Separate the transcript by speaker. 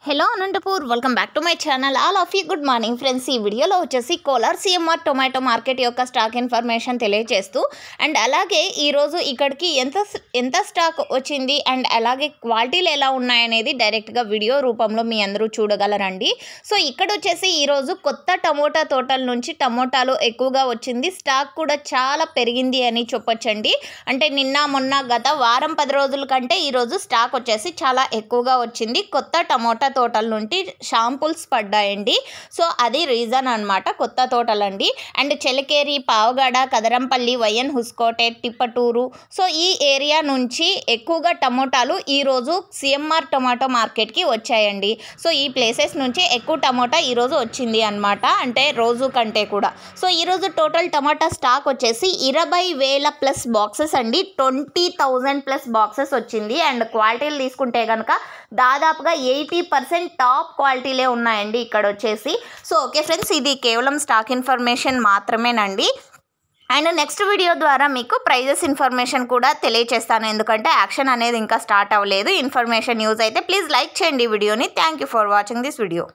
Speaker 1: Hello Anantapur welcome back to my channel all of you good morning friends. ఈ వీడియోలో వచ్చేసి Kolar CMR tomato market యొక్క stock information తెలియజేస్తూ and అలాగే ఈరోజు ఇక్కడికి ఎంత స్టాక్ వచ్చింది అండ్ అలాగే క్వాలిటీలు ఎలా ఉన్నాయనేది డైరెక్ట్గా వీడియో రూపంలో మీ అందరూ చూడగలరండి. సో ఇక్కడ వచ్చేసి ఈరోజు కొత్త టమోటా తోటల నుంచి టమోటాలు ఎక్కువగా వచ్చింది. స్టాక్ కూడా చాలా పెరిగింది అని చెప్పొచ్చండి. అంటే నిన్న మొన్న గత వారం 10 రోజుల కంటే ఈరోజు స్టాక్ వచ్చేసి చాలా ఎక్కువగా వచ్చింది. కొత్త టమోటా తోటల నుండి షాంపుల్స్ పడ్డాయండి. సో అది రీజన్ అనమాట, కొత్త తోటలండి. అండ్ చెలకేరి, పావగాడ, కదరంపల్లి, వైఎన్ హుస్కోటెడ్, తిప్పటూరు, సో ఈ ఏరియా నుంచి ఎక్కువగా టమోటాలు ఈరోజు సిఎంఆర్ టొమాటో మార్కెట్కి వచ్చాయండి. సో ఈ ప్లేసెస్ నుంచి ఎక్కువ టమోటా ఈరోజు వచ్చింది అనమాట, అంటే రోజు కంటే కూడా. సో ఈరోజు టోటల్ టమాటా స్టాక్ వచ్చేసి 20,000 ప్లస్ బాక్సెస్ అండి, 20,000 ప్లస్ బాక్సెస్ వచ్చింది. అండ్ క్వాలిటీలు తీసుకుంటే కనుక దాదాపుగా 80% టాప్ క్వాలిటీలే ఉన్నాయండి ఇక్కడ వచ్చేసి. సో ఓకే ఫ్రెండ్స్, ఇది కేవలం స్టాక్ ఇన్ఫర్మేషన్ మాత్రమేనండి. అండ్ నెక్స్ట్ వీడియో ద్వారా మీకు ప్రైజెస్ ఇన్ఫర్మేషన్ కూడా తెలియచేస్తాను, ఎందుకంటే యాక్షన్ అనేది ఇంకా స్టార్ట్ అవ్వలేదు. ఇన్ఫర్మేషన్ యూజ్ అయితే ప్లీజ్ లైక్ చేయండి వీడియోని. Thank you for watching this video.